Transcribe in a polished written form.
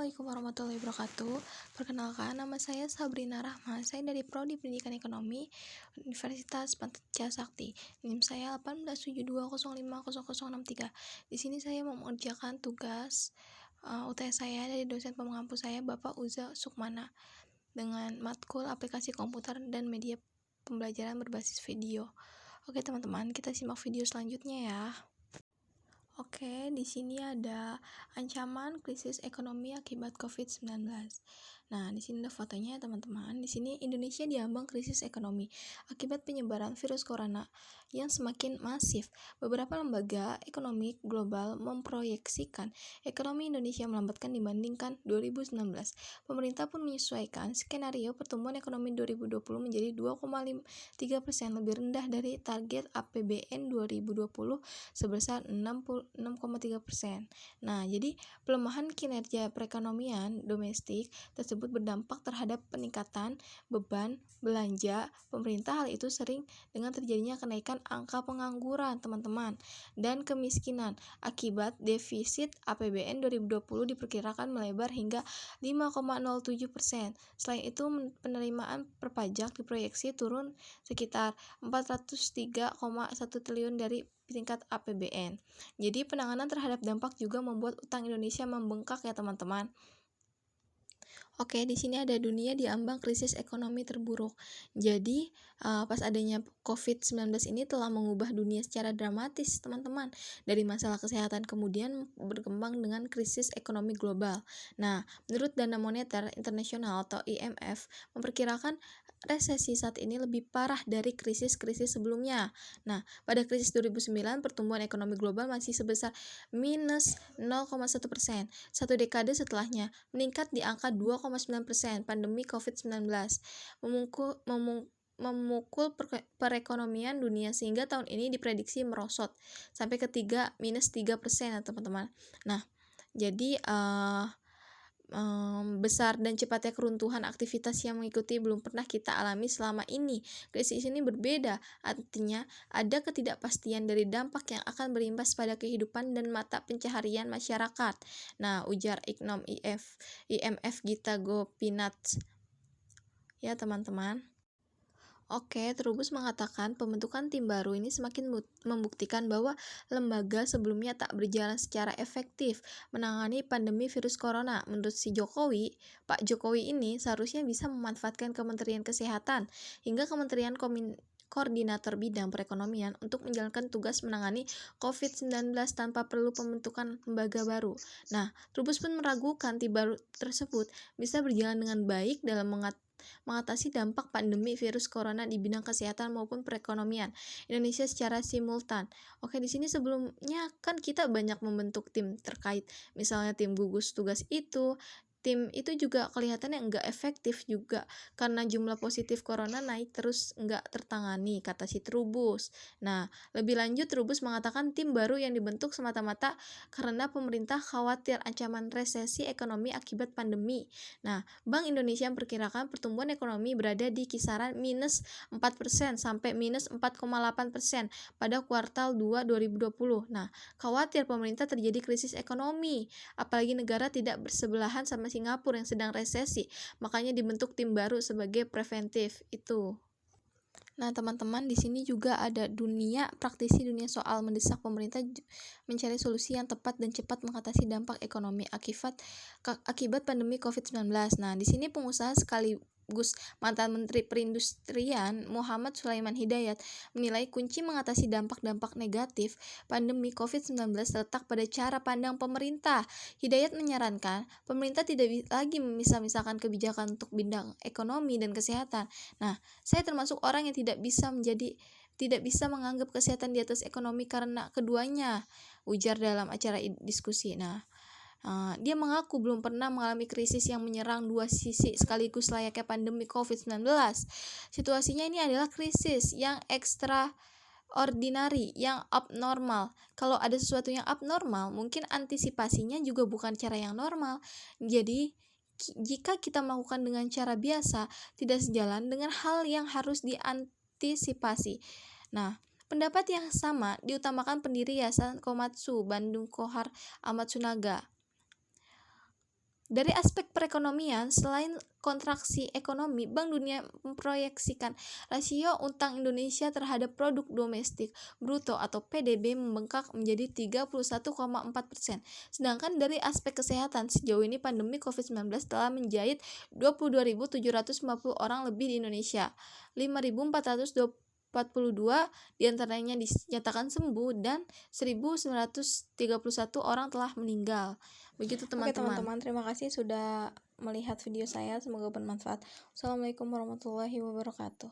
Assalamualaikum warahmatullahi wabarakatuh. Perkenalkan, nama saya Sabrina Rahma. Saya dari Prodi Pendidikan Ekonomi Universitas Pancasila Sakti. NIM saya 1872050063. Di sini saya mau mengerjakan tugas UTS saya dari dosen pengampu saya, Bapak Uza Sukmana, dengan matkul aplikasi komputer dan media pembelajaran berbasis video. Oke teman-teman, kita simak video selanjutnya ya. Oke, di sini ada ancaman krisis ekonomi akibat COVID-19. Nah, di sini ada fotonya teman-teman. Di sini Indonesia diambang krisis ekonomi akibat penyebaran virus corona yang semakin masif. Beberapa lembaga ekonomi global memproyeksikan ekonomi Indonesia melambatkan dibandingkan 2019. Pemerintah pun menyesuaikan skenario pertumbuhan ekonomi 2020 menjadi 2,3% lebih rendah dari target APBN 2020 sebesar 6,3%. Nah, jadi pelemahan kinerja perekonomian domestik tersebut berdampak terhadap peningkatan beban belanja pemerintah. Hal itu sering dengan terjadinya kenaikan angka pengangguran, teman-teman, dan kemiskinan. Akibat defisit APBN 2020 diperkirakan melebar hingga 5,07%. Selain itu, penerimaan perpajak diproyeksi turun sekitar 403,1 triliun dari tingkat APBN. Jadi penanganan terhadap dampak juga membuat utang Indonesia membengkak ya teman-teman. Oke, di sini ada dunia diambang krisis ekonomi terburuk. Jadi, pas adanya COVID-19 ini telah mengubah dunia secara dramatis, teman-teman. Dari masalah kesehatan kemudian berkembang dengan krisis ekonomi global. Nah, menurut Dana Moneter Internasional atau IMF, memperkirakan resesi saat ini lebih parah dari krisis-krisis sebelumnya. Nah, pada krisis 2009, pertumbuhan ekonomi global masih sebesar minus 0,1%. Satu dekade setelahnya, meningkat di angka 2,9%. Pandemi COVID-19 memukul perekonomian dunia sehingga tahun ini diprediksi merosot sampai ke minus 3% ya teman-teman. Nah, jadi besar dan cepatnya keruntuhan aktivitas yang mengikuti belum pernah kita alami selama ini. Krisis ini berbeda, artinya ada ketidakpastian dari dampak yang akan berimbas pada kehidupan dan mata pencaharian masyarakat. Nah, ujar Iknom IMF Gita Gopinath ya teman-teman. Oke, Trubus mengatakan pembentukan tim baru ini semakin membuktikan bahwa lembaga sebelumnya tak berjalan secara efektif menangani pandemi virus corona. Menurut si Jokowi, Pak Jokowi ini seharusnya bisa memanfaatkan Kementerian Kesehatan hingga Kementerian Koordinator Bidang Perekonomian untuk menjalankan tugas menangani COVID-19 tanpa perlu pembentukan lembaga baru. Nah, Trubus pun meragukan tim baru tersebut bisa berjalan dengan baik dalam mengatasi dampak pandemi virus corona di bidang kesehatan maupun perekonomian Indonesia secara simultan. Oke, di sini sebelumnya kan kita banyak membentuk tim terkait, misalnya tim gugus tugas itu. Tim itu juga kelihatannya nggak efektif juga karena jumlah positif corona naik terus nggak tertangani, kata si Trubus. Nah, lebih lanjut Trubus mengatakan tim baru yang dibentuk semata-mata karena pemerintah khawatir ancaman resesi ekonomi akibat pandemi. Nah, Bank Indonesia memperkirakan pertumbuhan ekonomi berada di kisaran minus 4% sampai minus 4,8% pada kuartal 2 2020. Nah, khawatir pemerintah terjadi krisis ekonomi, apalagi negara tidak bersebelahan sama Singapura yang sedang resesi, makanya dibentuk tim baru sebagai preventif itu. Nah, teman-teman, di sini juga ada praktisi dunia soal mendesak pemerintah mencari solusi yang tepat dan cepat mengatasi dampak ekonomi akibat pandemi COVID-19. Nah, di sini pengusaha sekaligus mantan Menteri Perindustrian Muhammad Sulaiman Hidayat menilai kunci mengatasi dampak-dampak negatif pandemi COVID-19 terletak pada cara pandang pemerintah. Hidayat menyarankan pemerintah tidak lagi memisah-misahkan kebijakan untuk bidang ekonomi dan kesehatan. Nah, saya termasuk orang yang tidak bisa menganggap kesehatan di atas ekonomi karena keduanya, ujar dalam acara diskusi. Nah, dia mengaku belum pernah mengalami krisis yang menyerang dua sisi sekaligus layaknya pandemi COVID-19. Situasinya ini adalah krisis yang extraordinary, yang abnormal. Kalau ada sesuatu yang abnormal, mungkin antisipasinya juga bukan cara yang normal. Jadi, jika kita melakukan dengan cara biasa, tidak sejalan dengan hal yang harus diantisipasi. Nah, pendapat yang sama diutamakan pendiri Yayasan Komatsu Bandung Kohar Ahmad Sunaga. Dari aspek perekonomian, selain kontraksi ekonomi, Bank Dunia memproyeksikan rasio utang Indonesia terhadap produk domestik bruto atau PDB membengkak menjadi 31,4%. Sedangkan dari aspek kesehatan, sejauh ini pandemi COVID-19 telah menjahit 22.750 orang lebih di Indonesia. 5.442 diantaranya dinyatakan sembuh dan 1.931 orang telah meninggal. Begitu Oke teman-teman. teman-teman, terima kasih sudah melihat video saya, semoga bermanfaat. Assalamualaikum warahmatullahi wabarakatuh.